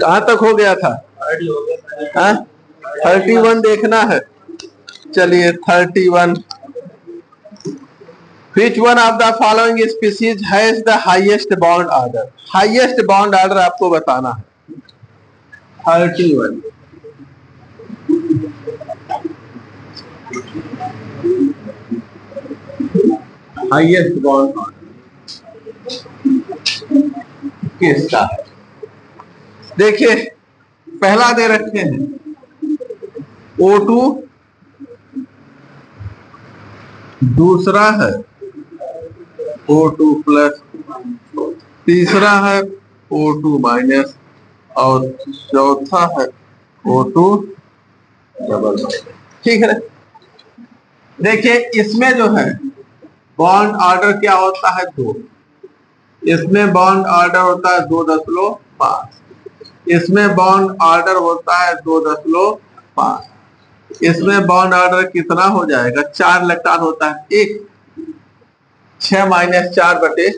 कहां तक हो गया था? 31 देखना है। चलिए 31। Which one of the following species has the highest bond order? Highest bond order आपको बताना है। 31 हाईएस्ट बॉन्ड ऑर्डर किसका है? देखिए पहला दे रखे हैं O2, दूसरा है O2 प्लस, तीसरा है O2 माइनस और चौथा है O2 डबल। ठीक है, देखिए इसमें जो है बॉन्ड ऑर्डर क्या होता है? 2। इसमें बॉन्ड ऑर्डर होता है 2.5। इसमें बॉन्ड ऑर्डर होता है 2.5। इसमें बॉन्ड ऑर्डर कितना हो जाएगा? 4 इलेक्ट्रॉन होता है। 1 6 माइनस 4 बटे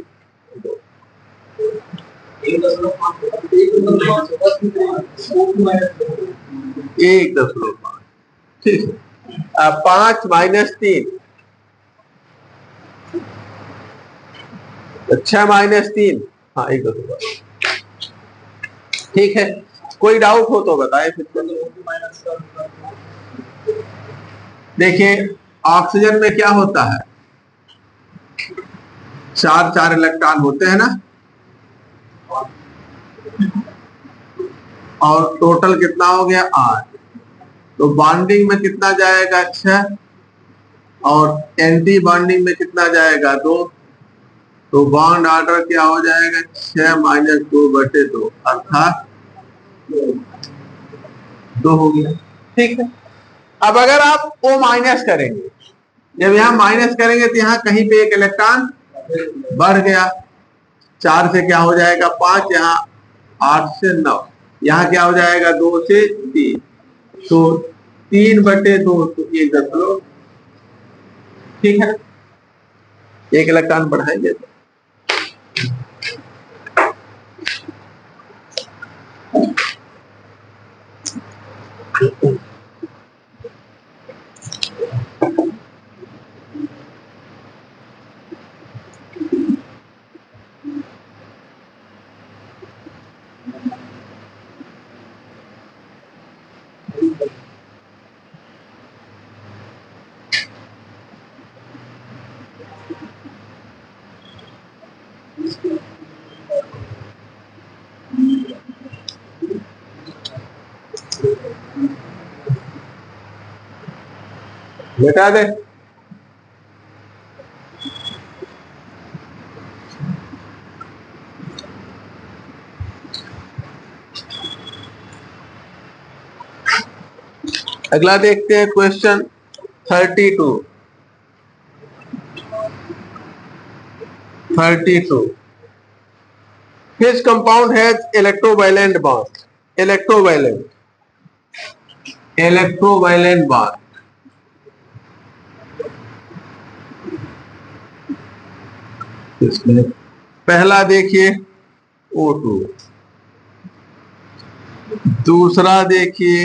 1.5। ठीक है, 5 माइनस 3 6 माइनस 3, हाँ 1.5। ठीक है, कोई डाउट हो तो बताए फिर। देखिए ऑक्सीजन में क्या होता है? 4 इलेक्ट्रॉन होते हैं ना, और टोटल कितना हो गया? 8। तो बॉन्डिंग में कितना जाएगा? 6। और एंटी बॉन्डिंग में कितना जाएगा? 2। तो बॉन्ड ऑर्डर क्या हो जाएगा? 6 माइनस 2 बटे 2 अर्थात 2 हो गया। ठीक है, अब अगर आप O माइनस करेंगे, जब यहां माइनस करेंगे तो यहां कहीं पे एक इलेक्ट्रॉन बढ़ गया। 4 से क्या हो जाएगा? 5, यहाँ 8 से 9, यहाँ क्या हो जाएगा? 2 से 3, तो 3 बटे 2 तो 1.5। ठीक है, एक इलेक्ट्रॉन बढ़ाएंगे तो बता दे। अगला देखते हैं question 32। Which compound has electrovalent bond? electrovalent bond। इसमें पहला देखिए O2, दूसरा देखिए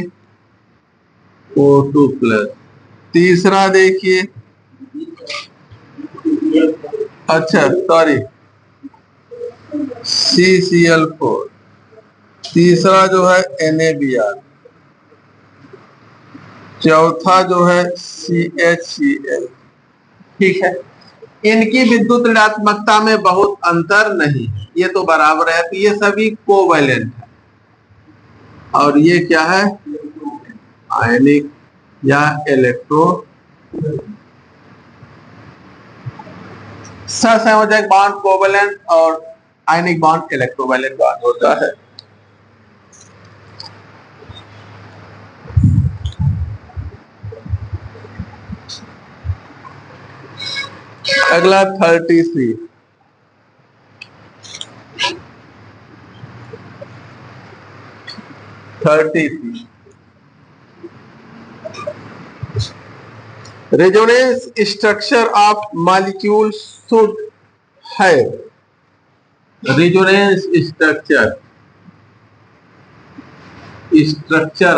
O2 प्लस, तीसरा देखिए, अच्छा सॉरी CCl4, तीसरा जो है NaBr, चौथा जो है CHCl। ठीक है, इनकी विद्युत ऋणात्मकता में बहुत अंतर नहीं, ये तो बराबर है, तो ये सभी कोवैलेंट है। और ये क्या है? आयनिक या इलेक्ट्रो सहसंयोजक बॉन्ड कोवैलेंट और आयनिक बॉन्ड इलेक्ट्रोवैलेंट बॉन्ड होता है। अगला 33। Resonance structure of molecule should है। Resonance structure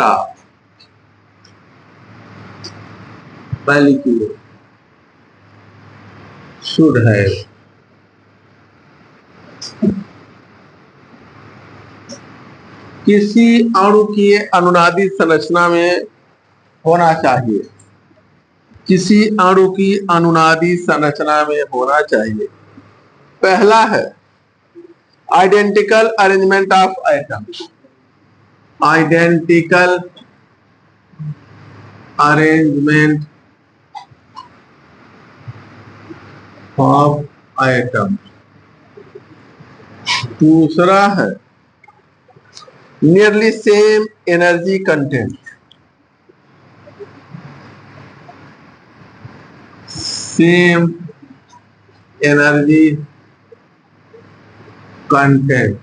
of molecule should है किसी अणु की अनुनादी संरचना में होना चाहिए, किसी अणु की अनुनादी संरचना में होना चाहिए। पहला है identical arrangement of atom, identical arrangement of atom. दूसरा है nearly same energy content, same energy content.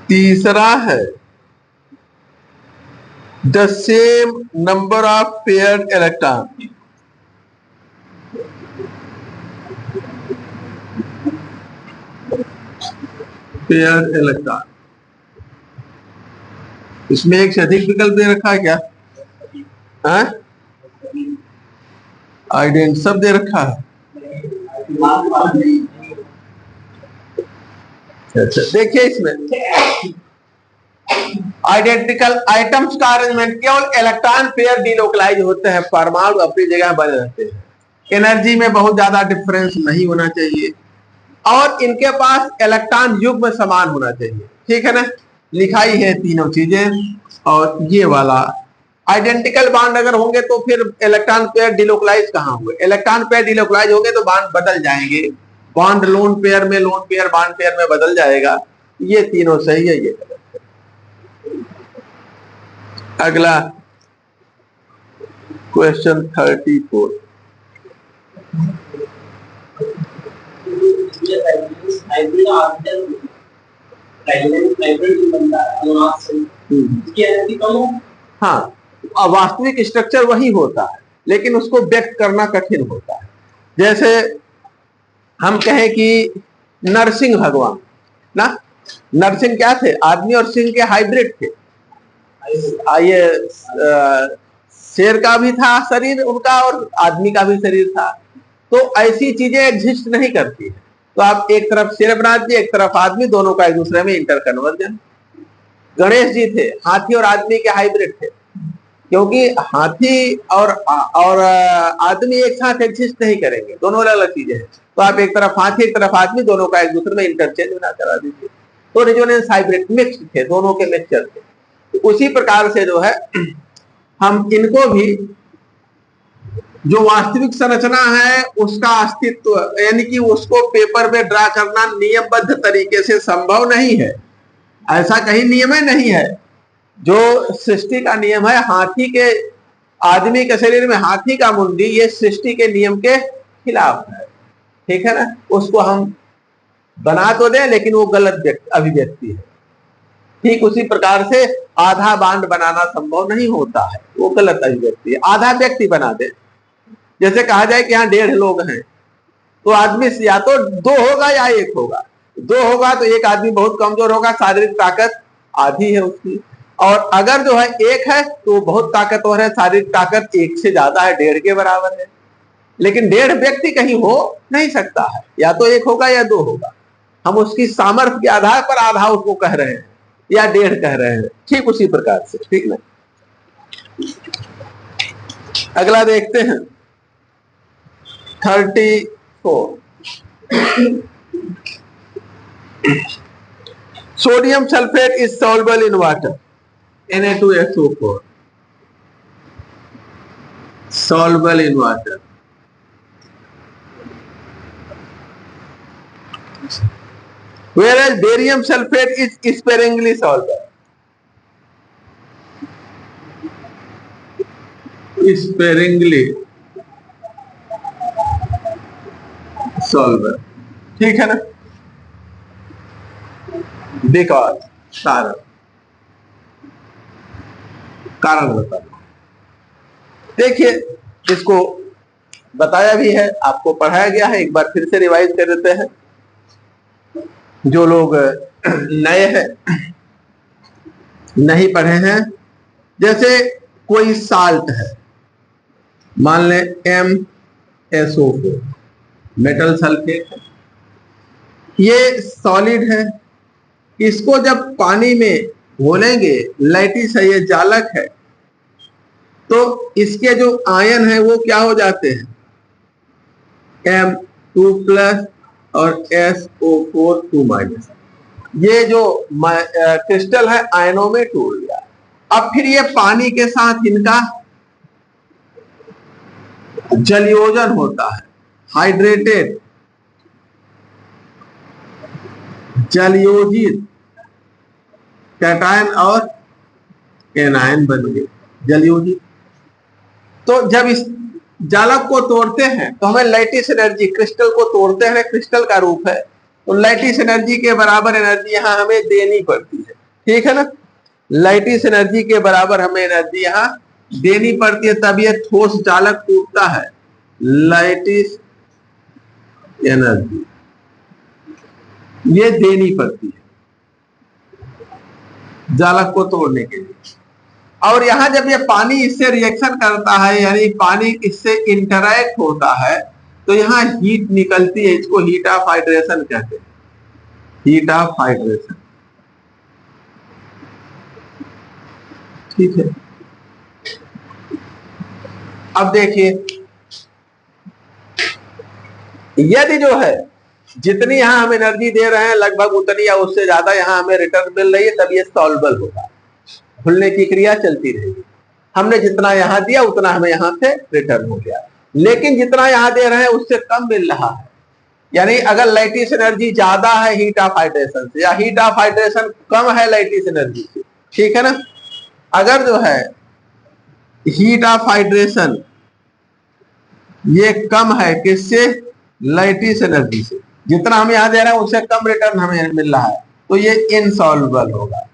तीसरा है the same number of paired electron, paired electron. इसमें एक से अधिक विकल्प दे रखा है क्या? आइडेंट सब दे रखा है। अच्छा देखिए इसमें आइडेंटिकल आइटम्स का अरेंजमेंट केवल इलेक्ट्रॉन पेयर डिलोकलाइज होते हैं, परमाणु अपनी जगह बने रहते हैं, एनर्जी में बहुत ज्यादा डिफरेंस नहीं होना चाहिए और इनके पास इलेक्ट्रॉन युग्म समान होना चाहिए। ठीक है ना, लिखाई है तीनों चीजें। और ये वाला आइडेंटिकल बॉन्ड अगर होंगे तो फिर इलेक्ट्रॉन पेयर डिलोकलाइज कहां हुए? इलेक्ट्रॉन पेयर डिलोकलाइज होंगे तो बॉन्ड बदल जाएंगे, बॉन्ड लोन पेयर में, लोन पेयर बॉन्ड पेयर में बदल जाएगा। ये तीनों सही है, ये गलत है। अगला क्वेश्चन 34। हाँ, वास्तविक स्ट्रक्चर वही होता है लेकिन उसको व्यक्त करना कठिन होता है। जैसे हम कहें कि नरसिंह भगवान ना, नरसिंह क्या थे? आदमी और सिंह के हाइब्रिड थे। ये शेर का भी था शरीर उनका और आदमी का भी शरीर था, तो ऐसी चीजें एग्जिस्ट नहीं करती है। तो आप एक तरफ शेर बना दीजिए, एक तरफ आदमी, दोनों का एक दूसरे में इंटर कन्वर्जन। गणेश जी थे हाथी और आदमी के हाइब्रिड थे, क्योंकि हाथी और आदमी एक साथ एग्जिस्ट नहीं करेंगे, दोनों अलग अलग चीजें हैं। तो आप एक तरफ हाथी एक तरफ आदमी, दोनों का एक दूसरे में इंटरचेंज बना करा दीजिए। तो रेजोनेंस हाइब्रिड मिक्स्ड थे, दोनों के मिक्सचर थे। तो उसी प्रकार से जो है हम इनको भी, जो वास्तविक संरचना है उसका अस्तित्व यानी कि उसको पेपर में ड्रा करना नियमबद्ध तरीके से संभव नहीं है। ऐसा कहीं नियम नहीं है। जो सृष्टि का नियम है, हाथी के, आदमी के शरीर में हाथी का मुंडी, ये सृष्टि के नियम के खिलाफ है। ठीक है ना, उसको हम बना तो दें लेकिन वो गलत अभिव्यक्ति है। ठीक उसी प्रकार से आधा बांड बनाना संभव नहीं होता है, वो गलत अभिव्यक्ति है। आधा व्यक्ति बना दे, जैसे कहा जाए कि यहाँ 1.5 लोग हैं, तो आदमी या तो 2 होगा या 1 होगा। 2 होगा तो एक आदमी बहुत कमजोर होगा, शारीरिक ताकत आधी है उसकी, और अगर जो है 1 है तो बहुत ताकतवर है, शारीरिक ताकत 1 से ज्यादा है, 1.5 के बराबर है। लेकिन 1.5 व्यक्ति कहीं हो नहीं सकता है, या तो 1 होगा या 2 होगा। हम उसकी सामर्थ्य के आधार पर आधा उसको कह रहे हैं या 1.5 कह रहे हैं। ठीक उसी प्रकार से, ठीक ना। अगला देखते हैं 34। Sodium sulphate is soluble in water, Na2SO4, soluble in water. Whereas barium sulfate is sparingly soluble. Sparingly soluble. ठीक है ना, बिकॉज कारण बताना। देखिए इसको बताया भी है, आपको पढ़ाया गया है, एक बार फिर से रिवाइज कर देते हैं जो लोग नए हैं, नहीं पढ़े हैं। जैसे कोई साल्ट है, मान लें MSO4, मेटल सल्फेट है, ये सॉलिड है, इसको जब पानी में घोलेंगे, लैटिस है, ये जालक है, तो इसके जो आयन है वो क्या हो जाते हैं, M2+ और SO4 2-। ये जो क्रिस्टल है आयनों में टूट गया। अब फिर ये पानी के साथ इनका जलयोजन होता है, हाइड्रेटेड, जलयोजित कैटायन और एनायन बन गए, जलयोजित। तो जब इस जालक को तोड़ते हैं तो हमें लैटिस एनर्जी, क्रिस्टल को तोड़ते हैं, क्रिस्टल का रूप है, तो लैटिस एनर्जी के बराबर एनर्जी यहां हमें देनी पड़ती है, ठीक है ना। लैटिस एनर्जी के बराबर हमें एनर्जी यहां देनी पड़ती है, तब ये ठोस जालक टूटता है। लैटिस एनर्जी ये देनी पड़ती है जालक को तोड़ने के लिए। और यहां जब ये पानी इससे रिएक्शन करता है, यानी पानी इससे इंटरैक्ट होता है, तो यहां हीट निकलती है, इसको हीट ऑफ हाइड्रेशन कहते हैं, हीट ऑफ हाइड्रेशन, ठीक है। अब देखिए, यदि जो है जितनी यहां हम एनर्जी दे रहे हैं लगभग उतनी या उससे ज्यादा यहां हमें रिटर्न मिल रही है, तब ये सॉल्युबल होगा, घुलने की क्रिया चलती रहेगी। हमने जितना यहां दिया उतना हमें यहां से रिटर्न हो गया, लेकिन जितना यहां दे रहे हैं उससे कम मिल रहा है। यानी अगर लैटिस एनर्जी ज्यादा है हीट ऑफ हाइड्रेशन से, या हीट ऑफ हाइड्रेशन कम है लैटिस एनर्जी से, ठीक है ना। अगर जो है हीट ऑफ हाइड्रेशन ये कम है किससे, लैटिस एनर्जी से, जितना हम यहां दे रहे हैं उससे कम रिटर्न हमें मिल रहा है, तो ये इनसॉल्युबल होगा।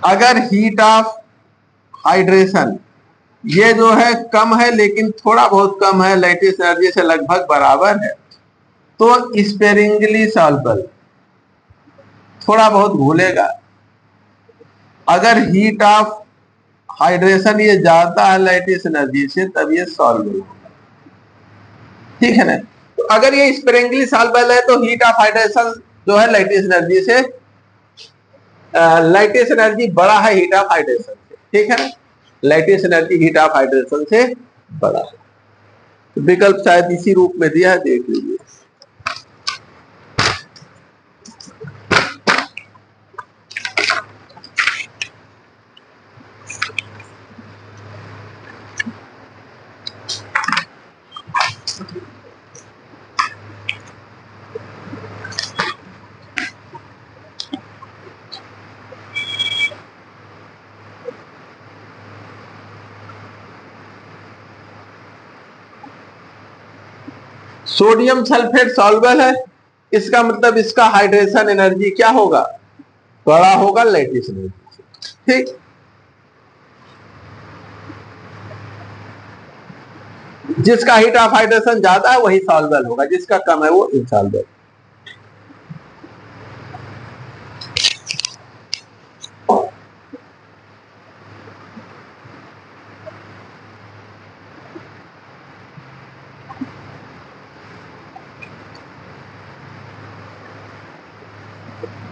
अगर हीट ऑफ हाइड्रेशन ये जो है कम है, लेकिन थोड़ा बहुत कम है, लैटिस एनर्जी से लगभग बराबर है, तो स्पेरिंगली सॉल्युबल, थोड़ा बहुत घुलेगा। अगर हीट ऑफ हाइड्रेशन ये ज्यादा है लैटिस एनर्जी से, तब ये सॉल्युबल होगा, ठीक है ना। तो अगर ये स्पेरिंगली सॉल्युबल है तो हीट ऑफ हाइड्रेशन जो है लैटिस एनर्जी से, लैटिस एनर्जी बड़ा है हीट ऑफ हाइड्रेशन से, ठीक है ना। Lattice energy heat of hydration से बड़ा है। तो विकल्प शायद इसी रूप में दिया है, देख लीजिए। सोडियम सल्फेट सॉल्युबल है, इसका मतलब इसका हाइड्रेशन एनर्जी क्या होगा, बड़ा होगा लैटिस एनर्जी से, ठीक। जिसका हीट ऑफ हाइड्रेशन ज्यादा है वही सॉल्युबल होगा, जिसका कम है वो इनसॉल्युबल।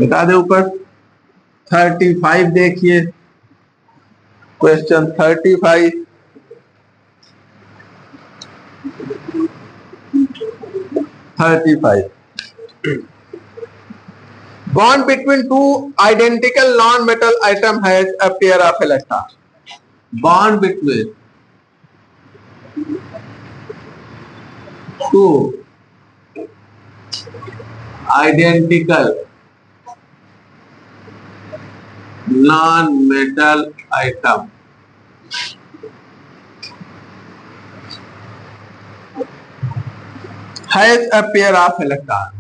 बता दे ऊपर 35 देखिए, question 35, 35। Bond between two identical non-metal atom has a pair of electrons. Bond between two identical non-metal atom has a pair of electrons.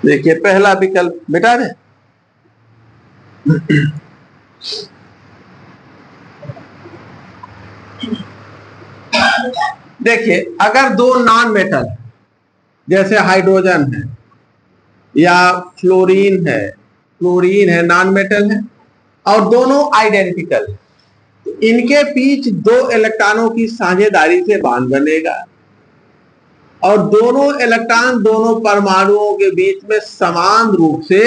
देखिए पहला विकल्प मिटा दें। देखिए अगर दो नॉन मेटल जैसे हाइड्रोजन है या फ्लोरीन है नॉन मेटल है और दोनों आइडेंटिकल है, तो इनके बीच दो इलेक्ट्रॉनों की साझेदारी से बांध बनेगा और दोनों इलेक्ट्रॉन दोनों परमाणुओं के बीच में समान रूप से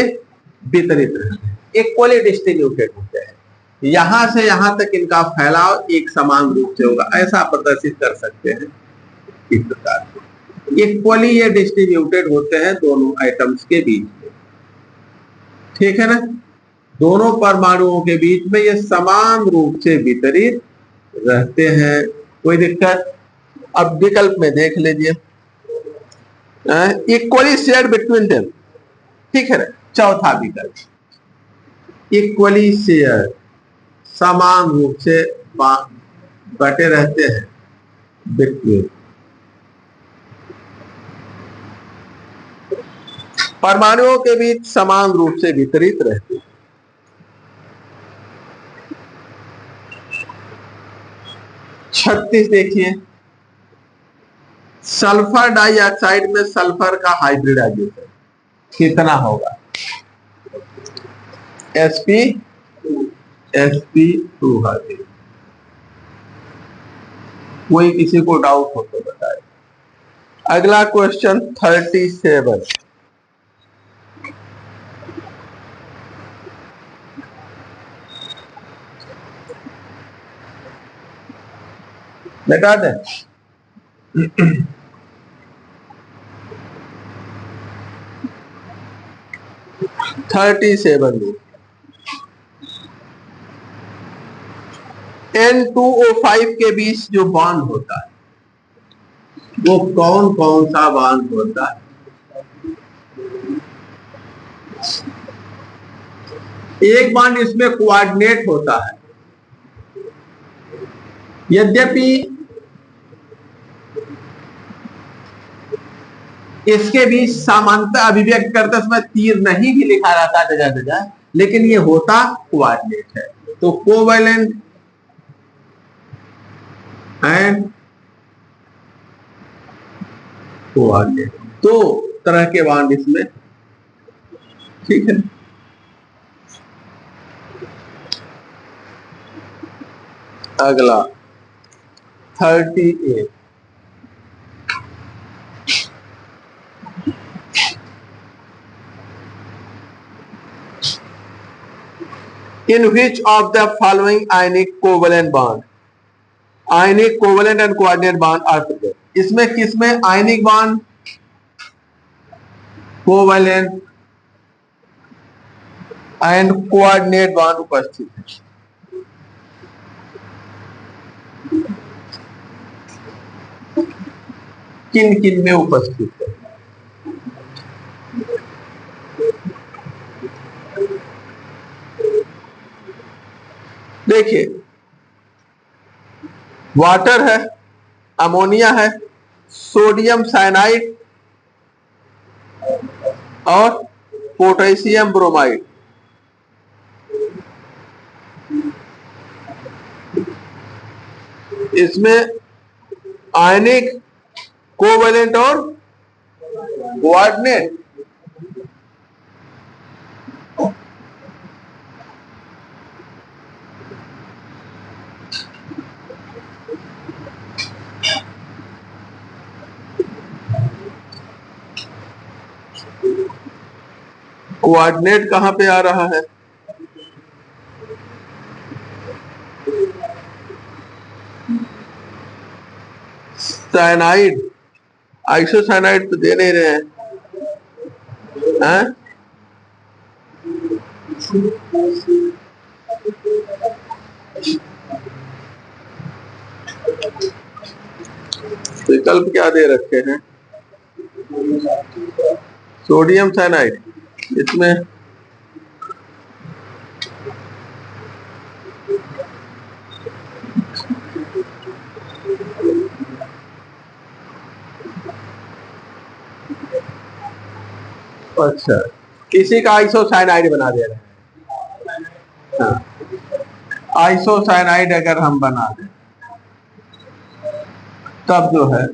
वितरित रहते हैं, इक्वली डिस्ट्रीब्यूटेड होते हैं। यहां से यहां तक इनका फैलाव एक समान रूप से होगा, ऐसा प्रदर्शित कर सकते हैं इस प्रकार से। इक्वली ये डिस्ट्रीब्यूटेड होते हैं दोनों आइटम्स के बीच में, ठीक है ना। दोनों परमाणुओं के बीच में ये समान रूप से वितरित रहते हैं, कोई दिक्कत। अब विकल्प में देख लीजिए, इक्वली शेयर बिटवीन देम, ठीक है ना। चौथा विकल्प इक्वली शेयर, समान रूप से बटे रहते हैं बिटवीन, परमाणुओं के बीच समान रूप से वितरित रहते हैं। 36 देखिए, सल्फर डाइऑक्साइड में सल्फर का हाइब्रिडाइजेशन कितना होगा? sp2 hybrid. कोई किसी को डाउट हो तो बताए। अगला क्वेश्चन 37, बता दें। 37 N2O5 के बीच जो बॉन्ड होता है वो कौन कौन सा बॉन्ड होता है? एक बॉन्ड इसमें कोऑर्डिनेट होता है, यद्यपि इसके बीच समानता अभिव्यक्त करते समय तीर नहीं भी लिखा रहता जगह जगह, लेकिन ये होता कोऑर्डिनेट है। तो कोवैलेंट एंड कोऑर्डिनेट दो तरह के बॉन्ड इसमें, ठीक है। अगला 38, in which of the following ionic covalent bond, ionic covalent and coordinate bond are present? इसमें किसमें ionic bond, covalent and coordinate bond उपस्थित है? किन किन में उपस्थित है? देखिए वाटर है, अमोनिया है, सोडियम साइनाइड और पोटेशियम ब्रोमाइड। इसमें आयनिक, कोवैलेंट और कोऑर्डिनेट, कोऑर्डिनेट कहां पे आ रहा है? साइनाइड, आइसोसाइनाइड तो दे नहीं रहे हैं? विकल्प क्या दे रखे हैं? सोडियम साइनाइड, इसमें अच्छा, किसी का आइसोसाइनाइड बना दे रहे हैं। हाँ, आइसोसाइनाइड अगर हम बना दें तब जो है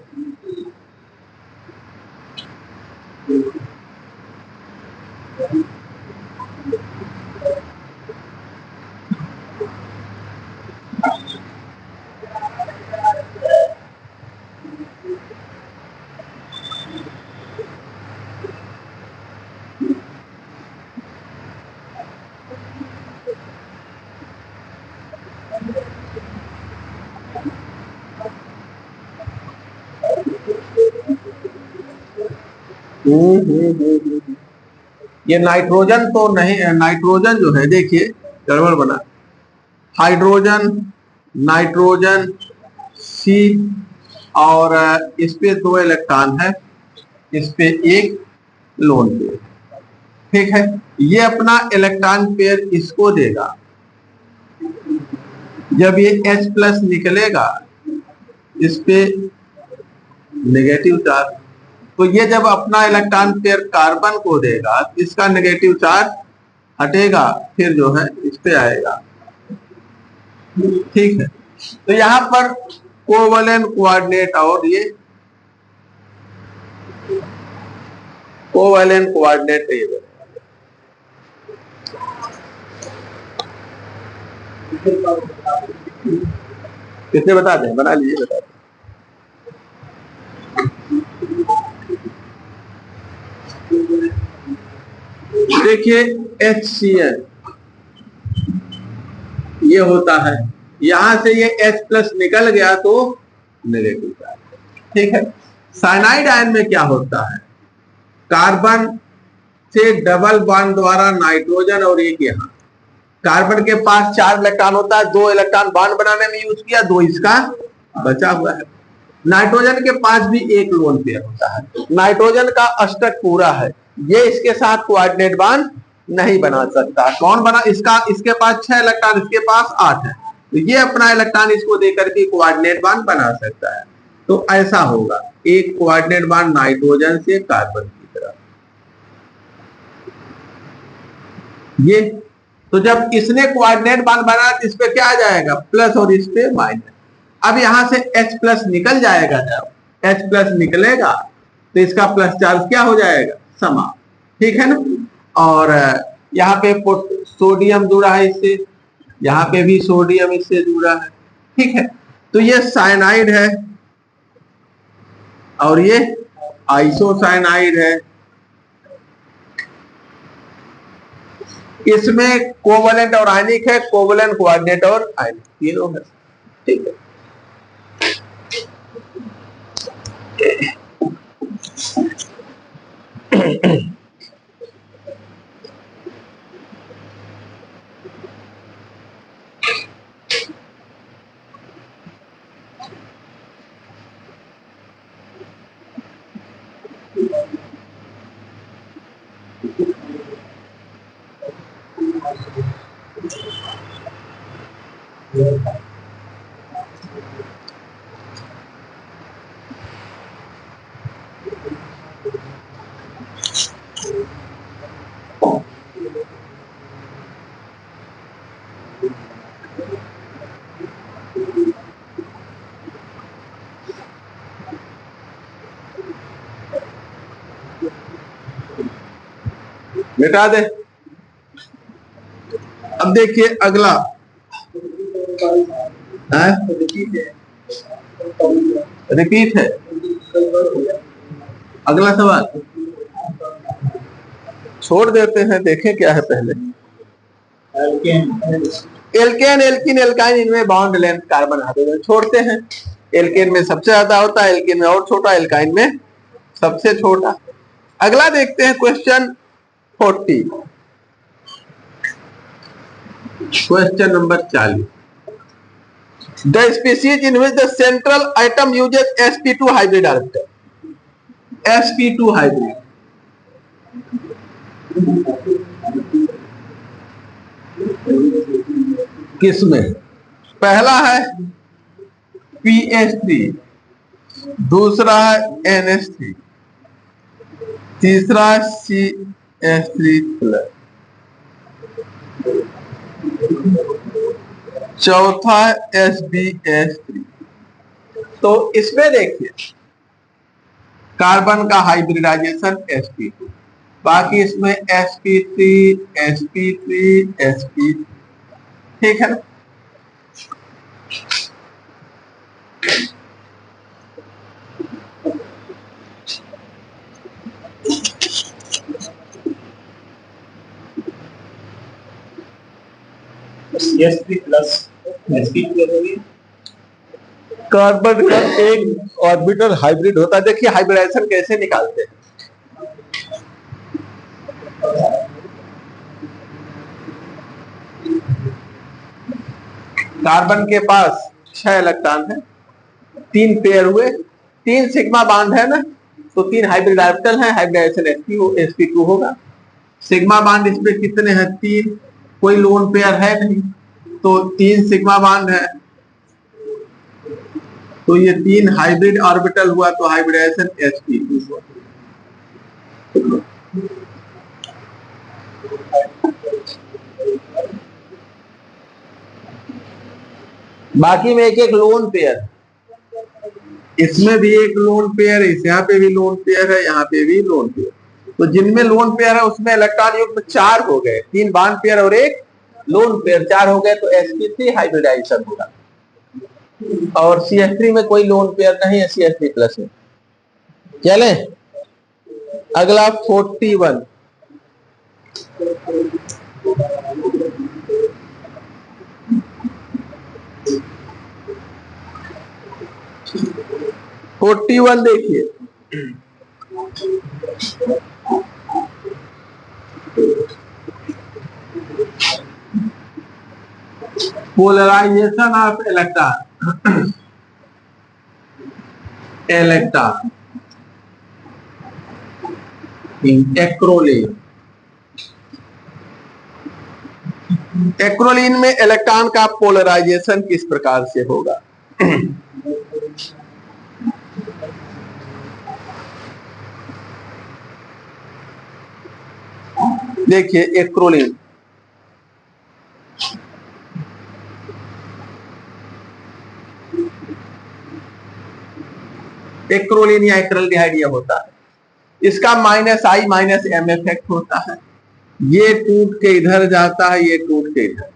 ये नाइट्रोजन तो नहीं है। नाइट्रोजन जो है देखिए गड़बड़ बना, हाइड्रोजन, नाइट्रोजन, सी, और इस पे 2 इलेक्ट्रॉन है, इस पे एक लोन पेयर। ठीक है, ये अपना इलेक्ट्रॉन पेयर इसको देगा। जब ये H प्लस निकलेगा इस पे नेगेटिव चार्ज, तो ये जब अपना इलेक्ट्रॉन पेयर कार्बन को देगा इसका नेगेटिव चार्ज हटेगा, फिर जो है इस पे आएगा। ठीक है, तो यहां पर कोवलेंट कोऑर्डिनेट और ये कोवलेंट कोऑर्डिनेट ये किसने बता दें, बना लीजिए, बता दें। देखिए HCl ये होता है, यहां से ये H प्लस निकल गया तो नेगेटिव चार्ज। ठीक है, साइनाइड आयन में क्या होता है, कार्बन से डबल बॉन्ड द्वारा नाइट्रोजन और एक यहाँ, कार्बन के पास 4 इलेक्ट्रॉन होता है, 2 इलेक्ट्रॉन बॉन्ड बनाने में यूज किया, 2 इसका बचा हुआ है। नाइट्रोजन के पास भी एक लोन पेयर होता है, नाइट्रोजन का अष्टक पूरा है, ये इसके साथ कोऑर्डिनेट बॉन्ड नहीं बना सकता। कौन बना, इसका, इसके पास 6 इलेक्ट्रॉन, इसके पास 8 है, तो ये अपना इलेक्ट्रॉन इसको देकर के कोऑर्डिनेट बॉन्ड बना सकता है। तो ऐसा होगा, एक कोऑर्डिनेट बॉन्ड नाइट्रोजन से कार्बन की तरफ, ये तो जब इसने कोऑर्डिनेट बॉन्ड बना तो इस पे क्या आ जाएगा, प्लस, और इस पे माइनस। अब यहां से H प्लस निकल जाएगा, जब H प्लस निकलेगा तो इसका प्लस चार्ज क्या हो जाएगा, समा। ठीक है ना, और यहाँ पे सोडियम जुड़ा है इससे, यहाँ पे भी सोडियम इससे जुड़ा है। ठीक है, तो ये साइनाइड है और ये आइसोसाइनाइड है। इसमें कोवलेंट और आयनिक है, कोवलेंट कोऑर्डिनेट और आयनिक तीनों है। ठीक है, मिटा दे। अब देखिए अगला है, रिपीट है। अगला सवाल छोड़ देते हैं, देखें क्या है पहले। एल्केन, एल्किन, एल्काइन, इनमें बॉन्ड लेंथ कार्बन हाइड्रोजन छोड़ते हैं। एल्केन में सबसे ज्यादा होता है, एल्केन में और छोटा, एल्काइन में सबसे छोटा। अगला देखते हैं question 40, question number 40। The species in which the central item uses sp2 hybrid orbital, sp2 hybrid किसमें, पहला है PH3, दूसरा है NH3, तीसरा CH3+, चौथा SbH3। तो इसमें देखिए कार्बन का हाइब्रिडाइजेशन sp2, बाकी इसमें sp3 sp3 sp, ठीक है ना। sp+sp2 कार्बन का एक ऑर्बिटल हाइब्रिड होता है। देखिए हाइब्रिडाइजेशन कैसे निकालते हैं। कार्बन के पास 6 इलेक्ट्रॉन है, 3 पेयर हुए, 3 सिग्मा बांड है ना, तो 3 हाइब्रिड ऑर्बिटल है, हाइब्रिडाइजेशन sp2 होगा। सिग्मा बांड इस पे कितने हैं? 3, कोई लोन पेयर है नहीं, तो 3 सिग्मा बांड है, तो ये 3 हाइब्रिड ऑर्बिटल हुआ, तो हाइब्रिडाइजेशन sp2 हुआ। बाकी में एक एक लोन पेयर, इसमें भी एक लोन पेयर है, यहाँ पे भी लोन पेयर है, यहाँ पे भी लोन पेयर। तो जिनमें लोन पेयर है उसमें इलेक्ट्रॉन युग्म 4 हो गए, 3 बॉन्ड पेयर और एक लोन पेयर, 4 हो गए, तो sp3 हाइब्रिडाइजेशन होगा। और CH3 में कोई लोन पेयर नहीं है, CH3+ है। चले अगला 41। देखिए polarisation of electron, in acrolein. Acrolein में इलेक्ट्रॉन का पोलराइजेशन किस प्रकार से होगा? देखिए एक्रोलीन, एक्रोलीन या एक्रेल्डिहाइड ये होता है, इसका -I - M इफेक्ट होता है। ये टूट के इधर जाता है, ये टूट के इधर,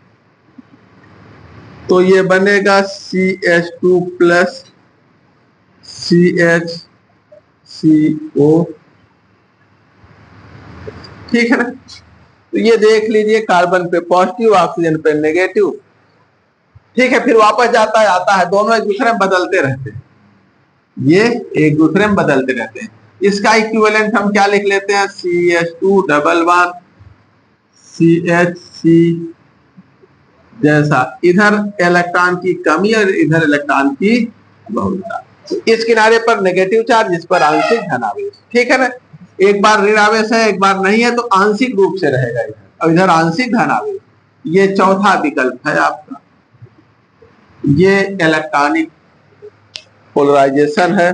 तो ये बनेगा CH2+ CHCO, ठीक है ना। तो ये देख लीजिए कार्बन पे पॉजिटिव, ऑक्सीजन पे नेगेटिव, ठीक है। फिर वापस जाता है, आता है, दोनों एक दूसरे में बदलते रहते हैं, ये एक दूसरे में बदलते रहते हैं। इसका इक्विवेलेंट हम क्या लिख लेते हैं? CH2 CHC, जैसा इधर इलेक्ट्रॉन की कमी और इधर इलेक्ट्रॉन की बहुलता। इस किनारे पर नेगेटिव चार्ज, इस पर आंशिक धनावेश, ठीक है ना। एक बार ऋण आवेश है, एक बार नहीं है, तो आंशिक रूप से रहेगा इधर, और इधर आंशिक धनावेश। ये चौथा विकल्प है आपका, ये इलेक्ट्रॉनिक पोलराइजेशन है।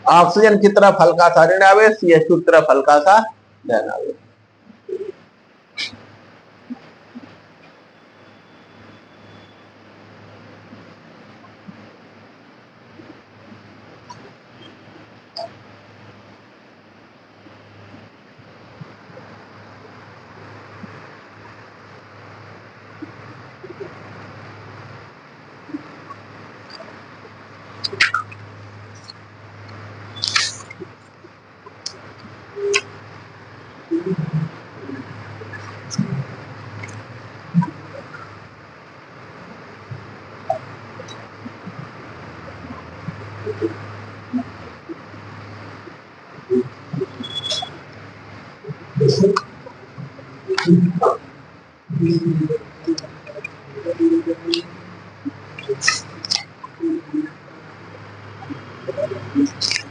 ऑक्सीजन की तरफ हल्का सा ऋण आवेश, CH2 की तरफ हल्का सा धन आवेश।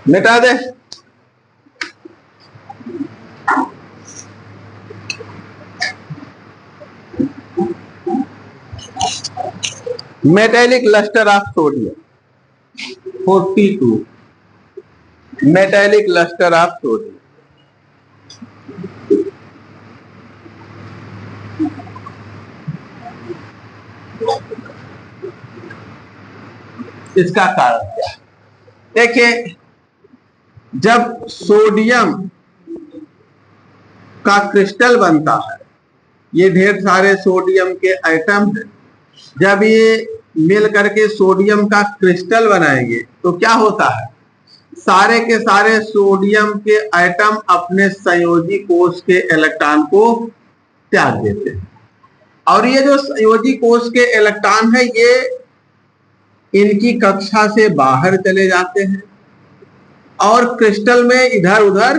मिटा दे। Metallic lustre of sodium 42, metallic lustre of sodium. इसका कारण क्या है? देखिए, जब सोडियम का क्रिस्टल बनता है, ये ढेर सारे सोडियम के एटम हैं, जब ये मिल करके सोडियम का क्रिस्टल बनाएंगे तो क्या होता है, सारे के सारे सोडियम के एटम अपने संयोजी कोष के इलेक्ट्रॉन को त्याग देते हैं, और ये जो संयोजी कोष के इलेक्ट्रॉन है ये इनकी कक्षा से बाहर चले जाते हैं और क्रिस्टल में इधर उधर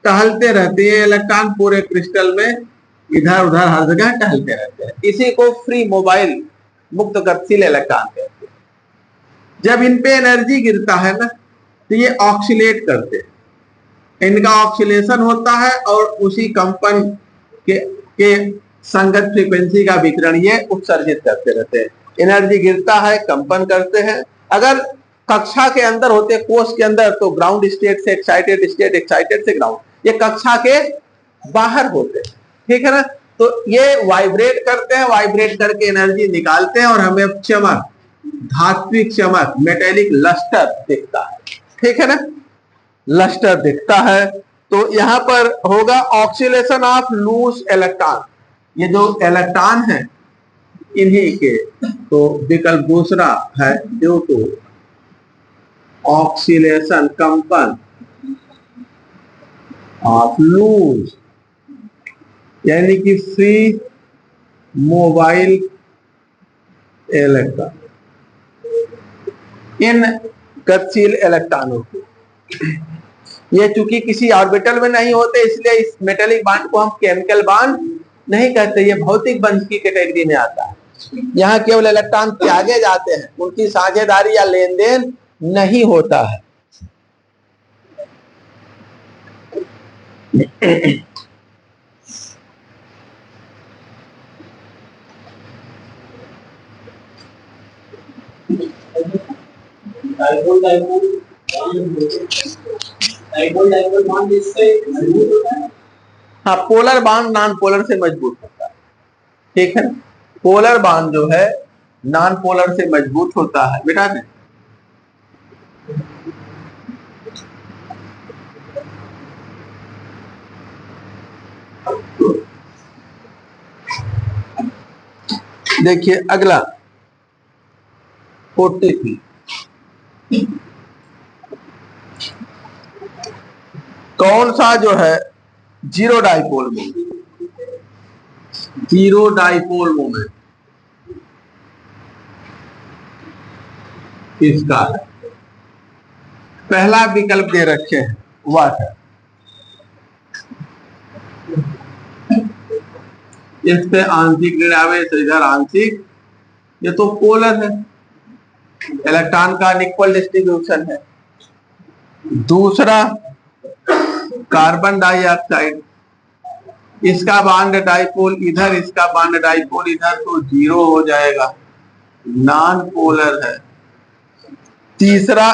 टहलते रहते हैं। इलेक्ट्रॉन पूरे क्रिस्टल में इधर उधर हर जगह टहलते रहते हैं। इसी को फ्री मोबाइल मुक्त गतिशील इलेक्ट्रॉन कहते हैं। जब इन पे एनर्जी गिरता है ना तो ये ऑक्सीलेट करते हैं, इनका ऑक्सीलेशन होता है और उसी कंपन के संगत फ्रीक्वेंसी का विकिरण ये उत्सर्जित करते रहते हैं। एनर्जी गिरता है, कंपन करते हैं। अगर कक्षा के अंदर होते, कोष के अंदर, तो ग्राउंड स्टेट से एक्साइटेड स्टेट, एक्साइटेड से ग्राउंड, ये कक्षा के बाहर होते, ठीक है ना। तो ये वाइब्रेट करते हैं, वाइब्रेट करके एनर्जी निकालते हैं और हमें चमक, धात्विक चमक, मेटेलिक लस्टर दिखता है, ठीक है ना, लस्टर दिखता है। तो यहां पर होगा ऑक्सीलेशन ऑफ लूज इलेक्ट्रॉन, ये जो इलेक्ट्रॉन है इन्हीं के, तो विकल्प दूसरा है ड्यू टू ऑक्सीलेशन, कंपन ऑफ लूज, यानी कि फ्री मोबाइल इलेक्ट्रॉन, इन गतिशील इलेक्ट्रॉनों को। ये चूंकि किसी ऑर्बिटल में नहीं होते इसलिए इस मेटेलिक बॉन्ड को हम केमिकल बॉन्ड नहीं कहते, ये भौतिक बंध की कैटेगरी में आता है। यहाँ केवल इलेक्ट्रॉन त्यागे जाते हैं, उनकी साझेदारी या लेन देन नहीं होता है। डाइपोल बॉन्ड इससे मजबूत होता है। हाँ, पोलर बॉन्ड नॉन पोलर से मजबूत होता है, ठीक है। पोलर बॉन्ड जो है नॉन पोलर से मजबूत होता है। बेटा ने देखिए अगला 43, कौन सा जो है zero dipole moment, zero dipole moment इसका है, पहला विकल्प दे रखे हैं वाटर, इस पे आंशिक ऋण आवेश, इधर आंशिक, ये तो पोलर है, इलेक्ट्रॉन का अनइक्वल डिस्ट्रीब्यूशन है। दूसरा कार्बन डाइऑक्साइड, इसका बॉन्ड डाइपोल इधर, इसका बॉन्ड डाइपोल इधर, तो जीरो हो जाएगा, नॉन पोलर है। तीसरा